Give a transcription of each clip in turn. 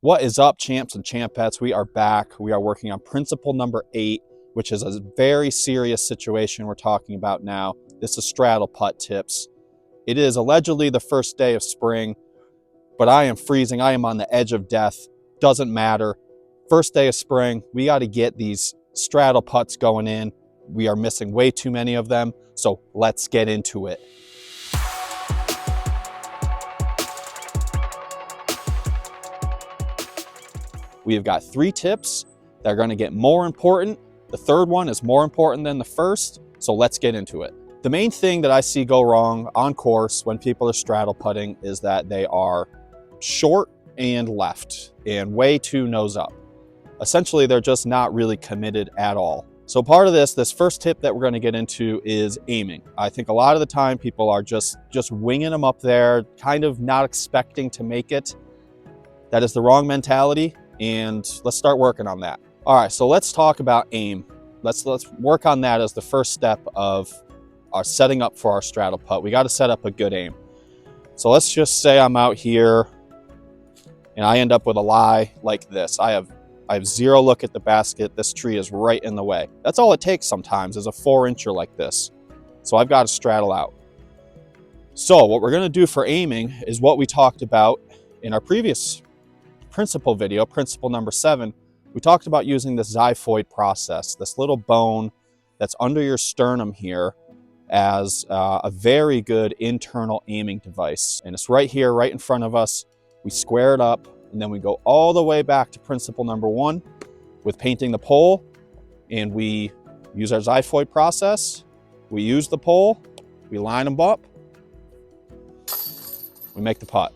What is up, champs and champettes? We are back. We are working on principle number 8, which is a very serious situation we're talking about now. This is straddle putt tips. It is allegedly the first day of spring, but I am freezing. I am on the edge of death. Doesn't matter. First day of spring, we got to get these straddle putts going in. We are missing way too many of them, so let's get into it. We have got 3 tips that are going to get more important. The third one is more important than the first, so let's get into it. The main thing that I see go wrong on course when people are straddle putting is that they are short and left and way too nose up. Essentially, they're just not really committed at all. So part of this first tip that we're going to get into is aiming. I think a lot of the time people are just winging them up there, kind of not expecting to make it. That is the wrong mentality. And let's start working on that. All right, so let's talk about aim. Let's work on that as the first step of our setting up for our straddle putt. We got to set up a good aim. So let's just say I'm out here and I end up with a lie like this. I have zero look at the basket. This tree is right in the way. That's all it takes sometimes is a 4-incher like this. So I've got to straddle out. So what we're going to do for aiming is what we talked about in our previous principle video, principle number 7. We talked about using this xiphoid process, this little bone that's under your sternum here, as a very good internal aiming device. And it's right here, right in front of us. We square it up, and then we go all the way back to principle number 1 with painting the pole, and we use our xiphoid process. We use the pole, we line them up, we make the putt.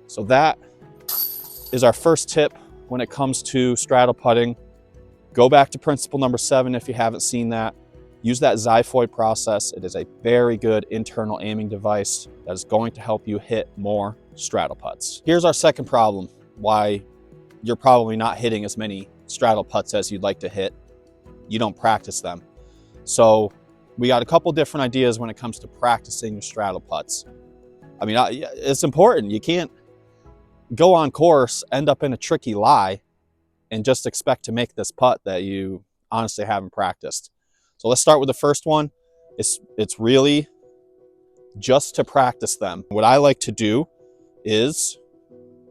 So that is our first tip when it comes to straddle putting. Go back to principle number 7 if you haven't seen that. Use that xiphoid process. It is a very good internal aiming device that is going to help you hit more straddle putts. Here's our second problem, why you're probably not hitting as many straddle putts as you'd like to hit. You don't practice them. So we got a couple different ideas when it comes to practicing your straddle putts. I mean, it's important. You can't go on course, end up in a tricky lie, and just expect to make this putt that you honestly haven't practiced. So let's start with the first one. It's really just to practice them. What I like to do is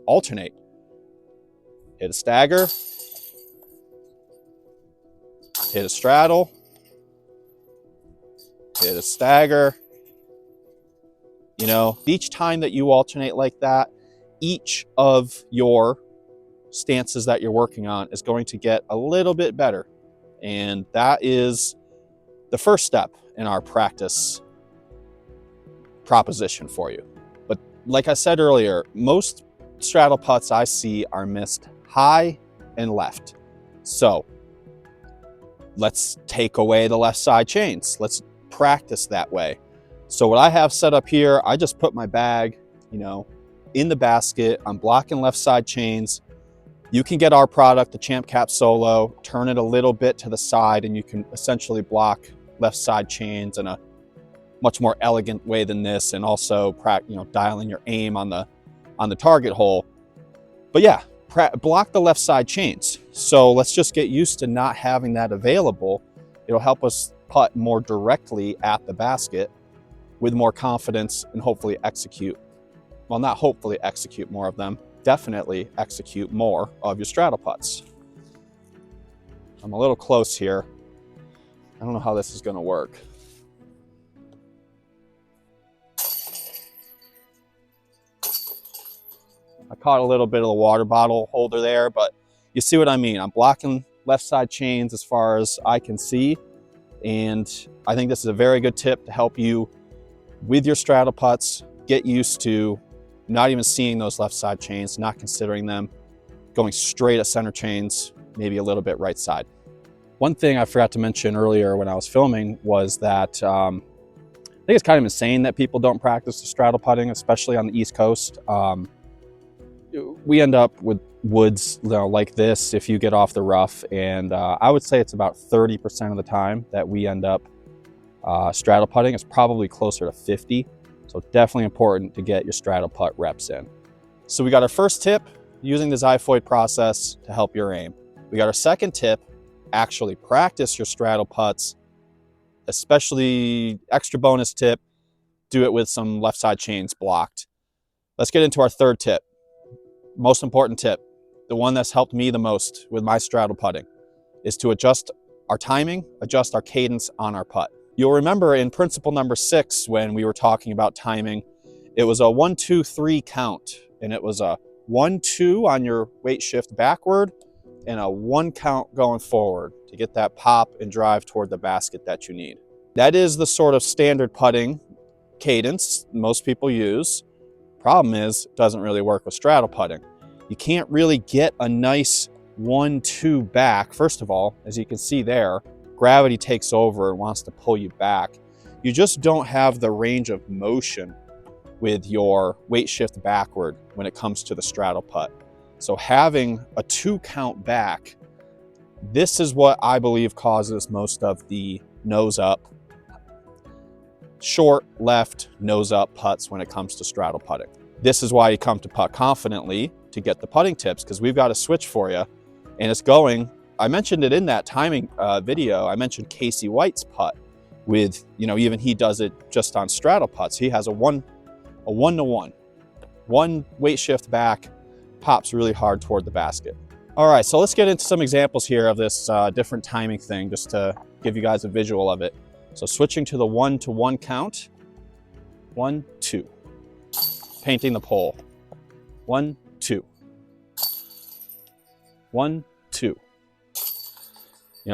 alternate. Hit a stagger, hit a straddle, hit a stagger. You know, each time that you alternate like that, each of your stances that you're working on is going to get a little bit better. And that is the first step in our practice proposition for you. But like I said earlier, most straddle putts I see are missed high and left. So let's take away the left side chains. Let's practice that way. So what I have set up here, I just put my bag, in the basket. I'm blocking left side chains. You can get our product, the Champ Cap Solo, turn it a little bit to the side, and you can essentially block left side chains in a much more elegant way than this, and also dialing your aim on the target hole. But yeah, block the left side chains. So let's just get used to not having that available. It'll help us putt more directly at the basket with more confidence and hopefully execute. Well, not hopefully execute more of them, definitely execute more of your straddle putts. I'm a little close here. I don't know how this is going to work. I caught a little bit of the water bottle holder there, but you see what I mean. I'm blocking left side chains as far as I can see, and I think this is a very good tip to help you with your straddle putts. Get used to not even seeing those left side chains, not considering them, going straight at center chains, maybe a little bit right side. One thing I forgot to mention earlier when I was filming was that I think it's kind of insane that people don't practice the straddle putting, especially on the East Coast. We end up with woods like this if you get off the rough, and I would say it's about 30% of the time that we end up straddle putting. It's probably closer to 50. So definitely important to get your straddle putt reps in. So we got our first tip, using the xiphoid process to help your aim. We got our second tip, actually practice your straddle putts, especially extra bonus tip, do it with some left side chains blocked. Let's get into our third tip, most important tip, the one that's helped me the most with my straddle putting, is to adjust our timing, adjust our cadence on our putt. You'll remember in principle number 6, when we were talking about timing, it was a 1, 2, 3 count, and it was a 1, 2 on your weight shift backward and a 1 count going forward to get that pop and drive toward the basket that you need. That is the sort of standard putting cadence most people use. Problem is, it doesn't really work with straddle putting. You can't really get a nice 1, 2 back. First of all, as you can see there, gravity takes over and wants to pull you back. You just don't have the range of motion with your weight shift backward when it comes to the straddle putt. So having a 2 count back, this is what I believe causes most of the nose up, short left nose up putts when it comes to straddle putting. This is why you come to Putt Confidently to get the putting tips, because we've got a switch for you, and it's going, I mentioned it in that timing video, I mentioned Casey White's putt with, even he does it just on straddle putts. He has a 1-to-1. One weight shift back, pops really hard toward the basket. All right, so let's get into some examples here of this different timing thing, just to give you guys a visual of it. So switching to the 1-to-1 count, 1, 2. Painting the pole, 1, 2. 1, 2.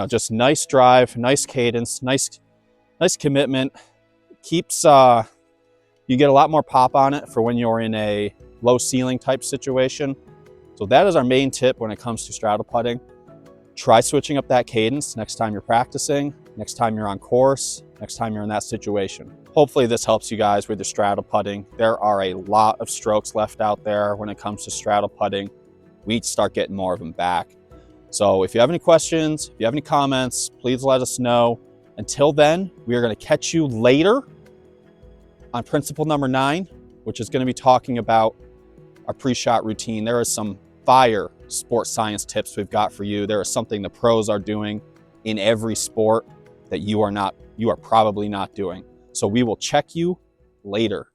Just nice drive, nice cadence, nice commitment. Keeps, you get a lot more pop on it for when you're in a low ceiling type situation. So that is our main tip when it comes to straddle putting. Try switching up that cadence next time you're practicing, next time you're on course, next time you're in that situation. Hopefully this helps you guys with your straddle putting. There are a lot of strokes left out there when it comes to straddle putting. We start getting more of them back. So if you have any questions, if you have any comments, please let us know. Until then, we are going to catch you later on principle number 9, which is going to be talking about our pre-shot routine. There is some fire sports science tips we've got for you. There is something the pros are doing in every sport that you are probably not doing. So we will check you later.